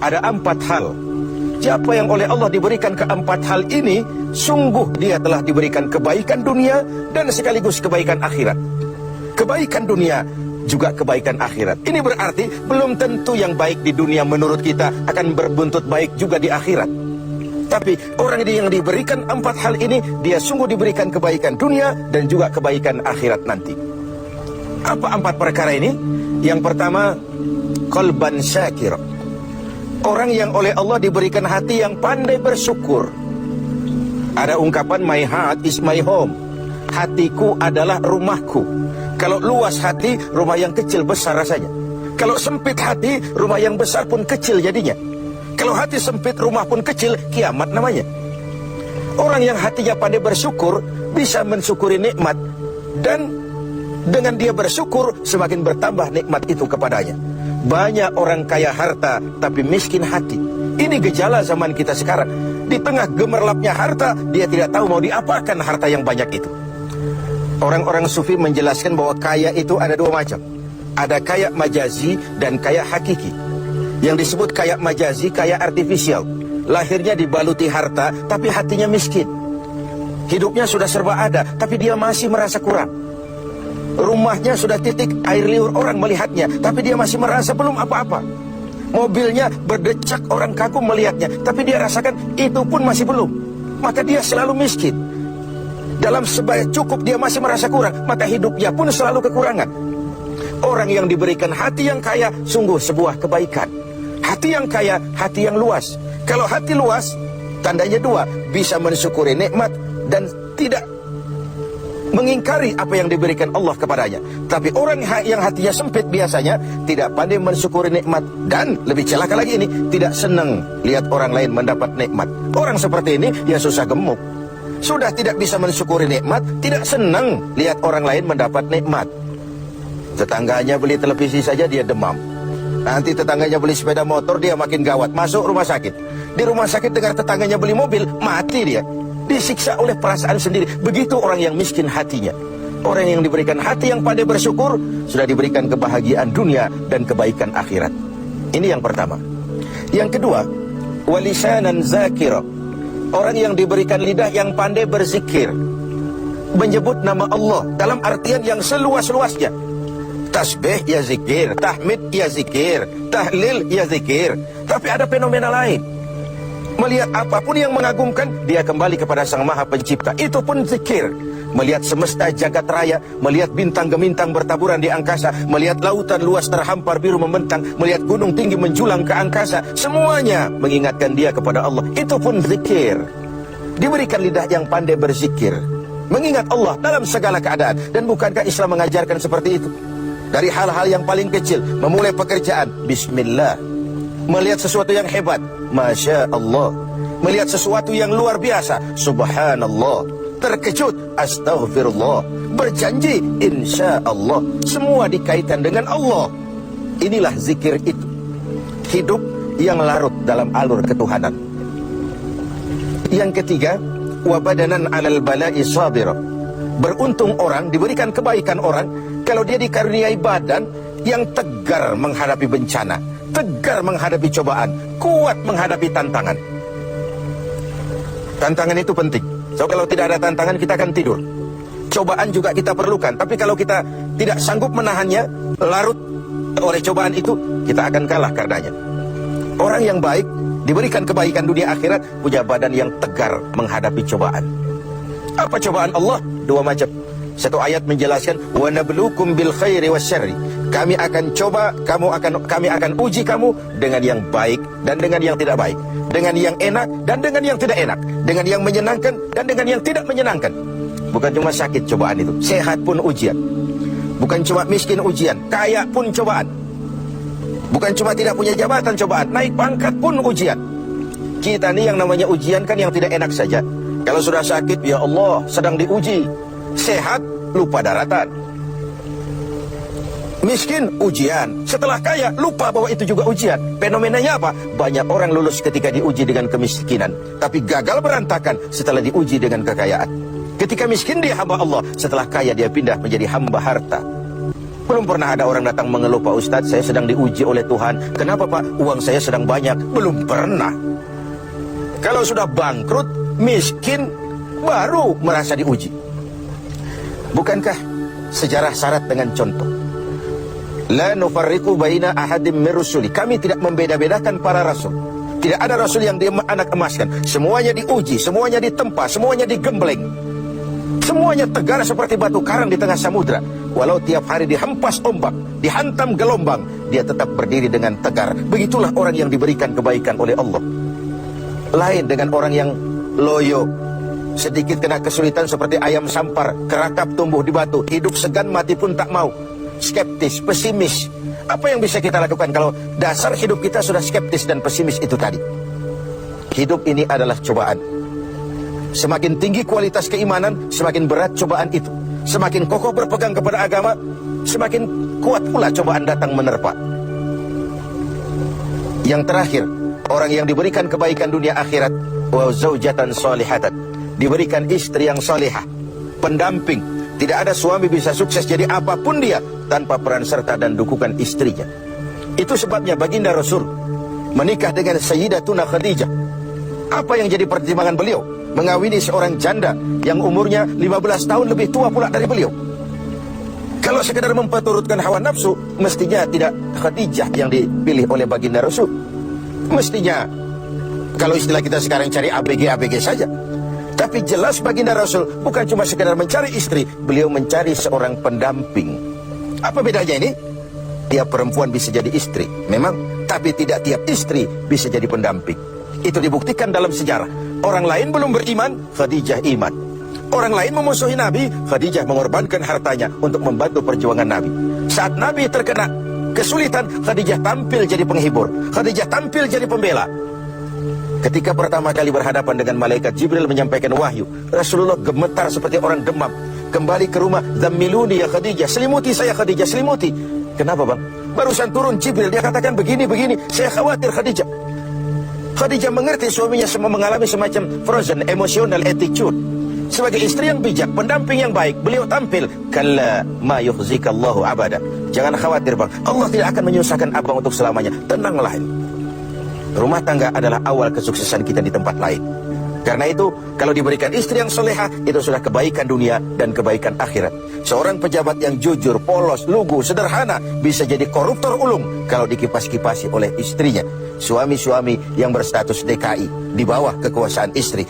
ada 4 hal. Siapa yang oleh Allah diberikan keempat hal ini, sungguh dia telah diberikan kebaikan dunia dan sekaligus kebaikan akhirat. Kebaikan dunia juga kebaikan akhirat. Ini berarti belum tentu yang baik di dunia menurut kita akan berbuntut baik juga di akhirat. Tapi orang yang diberikan 4 hal ini, dia sungguh diberikan kebaikan dunia dan juga kebaikan akhirat nanti. Apa 4 perkara ini? Yang pertama, qalban syakir. Orang yang oleh Allah diberikan hati yang pandai bersyukur. Ada ungkapan, my heart is my home. Hatiku adalah rumahku. Kalau luas hati, rumah yang kecil besar rasanya. Kalau sempit hati, rumah yang besar pun kecil jadinya. Kalau hati sempit, rumah pun kecil, kiamat namanya. Orang yang hatinya pandai bersyukur, bisa mensyukuri nikmat. Dan dengan dia bersyukur, semakin bertambah nikmat itu kepadanya. Banyak orang kaya harta, tapi miskin hati. Ini gejala zaman kita sekarang. Di tengah gemerlapnya harta, dia tidak tahu mau diapakan harta yang banyak itu. Orang-orang sufi menjelaskan bahwa kaya itu ada 2 macam. Ada kaya majazi dan kaya hakiki. Yang disebut kaya majazi, kaya artifisial. Lahirnya dibaluti harta, tapi hatinya miskin. Hidupnya sudah serba ada, tapi dia masih merasa kurang. Rumahnya sudah titik air liur orang melihatnya, tapi dia masih merasa belum apa-apa. Mobilnya berdecak orang kagum melihatnya, tapi dia rasakan itu pun masih belum. Maka dia selalu miskin. Dalam sebaya cukup dia masih merasa kurang, maka hidupnya pun selalu kekurangan. Orang yang diberikan hati yang kaya, sungguh sebuah kebaikan. Hati yang kaya, hati yang luas. Kalau hati luas, tandanya 2, bisa mensyukuri nikmat dan tidak mengingkari apa yang diberikan Allah kepadanya. Tapi orang yang hatinya sempit biasanya tidak pandai mensyukuri nikmat. Dan lebih celaka lagi ini, tidak senang lihat orang lain mendapat nikmat. Orang seperti ini, ya susah gemuk. Sudah tidak bisa mensyukuri nikmat, tidak senang lihat orang lain mendapat nikmat. Tetangganya beli televisi saja dia demam. Nanti tetangganya beli sepeda motor, dia makin gawat, masuk rumah sakit. Di rumah sakit dengar tetangganya beli mobil, mati dia. Disiksa oleh perasaan sendiri. Begitu orang yang miskin hatinya. Orang yang diberikan hati yang pandai bersyukur, sudah diberikan kebahagiaan dunia dan kebaikan akhirat. Ini yang pertama. Yang kedua, walisanan zakira. Orang yang diberikan lidah yang pandai berzikir, menyebut nama Allah dalam artian yang seluas-luasnya. Tasbih ya zikir, tahmid ya zikir, tahlil ya zikir. Tapi ada fenomena lain. Melihat apapun yang mengagumkan, dia kembali kepada Sang Maha Pencipta. Itu pun zikir. Melihat semesta jagat raya, melihat bintang gemintang bertaburan di angkasa, melihat lautan luas terhampar biru membentang, melihat gunung tinggi menjulang ke angkasa, semuanya mengingatkan dia kepada Allah. Itu pun zikir. Diberikan lidah yang pandai berzikir, mengingat Allah dalam segala keadaan. Dan bukankah Islam mengajarkan seperti itu? Dari hal-hal yang paling kecil, memulai pekerjaan, bismillah. Melihat sesuatu yang hebat, Masya Allah. Melihat sesuatu yang luar biasa, Subhanallah. Terkejut, Astaghfirullah. Berjanji, Insya Allah. Semua dikaitkan dengan Allah. Inilah zikir itu. Hidup yang larut dalam alur ketuhanan. Yang ketiga, wabadanan alal bala'i sabira. Beruntung orang, diberikan kebaikan orang, kalau dia dikaruniai badan yang tegar menghadapi bencana, tegar menghadapi cobaan, kuat menghadapi tantangan. Tantangan itu penting. So, kalau tidak ada tantangan, kita akan tidur. Cobaan juga kita perlukan. Tapi kalau kita tidak sanggup menahannya, larut oleh cobaan itu, kita akan kalah karenanya. Orang yang baik, diberikan kebaikan dunia akhirat, punya badan yang tegar menghadapi cobaan. Apa cobaan Allah? 2 macam. Satu ayat menjelaskan, wa nabluukum bil khairi wasyarri. Kami akan coba, kami akan uji kamu dengan yang baik dan dengan yang tidak baik, dengan yang enak dan dengan yang tidak enak, dengan yang menyenangkan dan dengan yang tidak menyenangkan. Bukan cuma sakit cobaan itu, sehat pun ujian. Bukan cuma miskin ujian, kaya pun cobaan. Bukan cuma tidak punya jabatan cobaan, naik pangkat pun ujian. Kita nih yang namanya ujian kan yang tidak enak saja. Kalau sudah sakit, ya Allah, sedang diuji. Sehat, lupa daratan. Miskin, ujian. Setelah kaya, lupa bahwa itu juga ujian. Fenomenanya apa? Banyak orang lulus ketika diuji dengan kemiskinan, tapi gagal berantakan setelah diuji dengan kekayaan. Ketika miskin dia hamba Allah, setelah kaya dia pindah menjadi hamba harta. Belum pernah ada orang datang mengeluh, Pak Ustadz, saya sedang diuji oleh Tuhan. Kenapa Pak? Uang saya sedang banyak. Belum pernah. Kalau sudah bangkrut, miskin, baru merasa diuji. Bukankah sejarah syarat dengan contoh? La nufarriqu baina ahadim min rusuli. Kami tidak membeda-bedakan para rasul. Tidak ada rasul yang anak emaskan. Semuanya diuji, semuanya ditempa, semuanya digembleng. Semuanya tegar seperti batu karang di tengah samudra. Walau tiap hari dihempas ombak, dihantam gelombang, dia tetap berdiri dengan tegar. Begitulah orang yang diberikan kebaikan oleh Allah. Lain dengan orang yang loyo, sedikit kena kesulitan seperti ayam sampar, kerakap tumbuh di batu, hidup segan mati pun tak mau. Skeptis, pesimis. Apa yang bisa kita lakukan kalau dasar hidup kita sudah skeptis dan pesimis itu tadi? Hidup ini adalah cobaan. Semakin tinggi kualitas keimanan, semakin berat cobaan itu. Semakin kokoh berpegang kepada agama, semakin kuat pula cobaan datang menerpa. Yang terakhir, orang yang diberikan kebaikan dunia akhirat, wa zaujatan salihatan, diberikan istri yang salihah, pendamping. Tidak ada suami bisa sukses jadi apapun dia tanpa peran serta dan dukungan istrinya. Itu sebabnya baginda Rasul menikah dengan Sayyidatuna Khadijah. Apa yang jadi pertimbangan beliau? Mengawini seorang janda yang umurnya 15 tahun lebih tua pula dari beliau. Kalau sekedar memperturutkan hawa nafsu, mestinya tidak Khadijah yang dipilih oleh baginda Rasul. Mestinya, kalau istilah kita sekarang cari ABG saja. Tapi jelas baginda Rasul bukan cuma sekedar mencari istri, beliau mencari seorang pendamping. Apa bedanya ini? Tiap perempuan bisa jadi istri, memang, tapi tidak tiap istri bisa jadi pendamping. Itu dibuktikan dalam sejarah. Orang lain belum beriman, Khadijah iman. Orang lain memusuhi Nabi, Khadijah mengorbankan hartanya untuk membantu perjuangan Nabi. Saat Nabi terkena kesulitan, Khadijah tampil jadi penghibur, Khadijah tampil jadi pembela. Ketika pertama kali berhadapan dengan malaikat Jibril menyampaikan wahyu, Rasulullah gemetar seperti orang demam. Kembali ke rumah, "Dhammiluni ya Khadijah, selimuti saya Khadijah, selimuti." Kenapa bang? Barusan turun Jibril, dia katakan begini, saya khawatir Khadijah. Khadijah mengerti suaminya mengalami semacam frozen emotional attitude. Sebagai istri yang bijak, pendamping yang baik, beliau tampil, "Kalla ma yukhzikallahu abada." Jangan khawatir bang, Allah tidak akan menyusahkan abang untuk selamanya. Tenanglah ini. Rumah tangga adalah awal kesuksesan kita di tempat lain. Karena itu, kalau diberikan istri yang soleha, itu sudah kebaikan dunia dan kebaikan akhirat. Seorang pejabat yang jujur, polos, lugu, sederhana, bisa jadi koruptor ulung kalau dikipas-kipasi oleh istrinya. Suami-suami yang berstatus DKI, di bawah kekuasaan istri,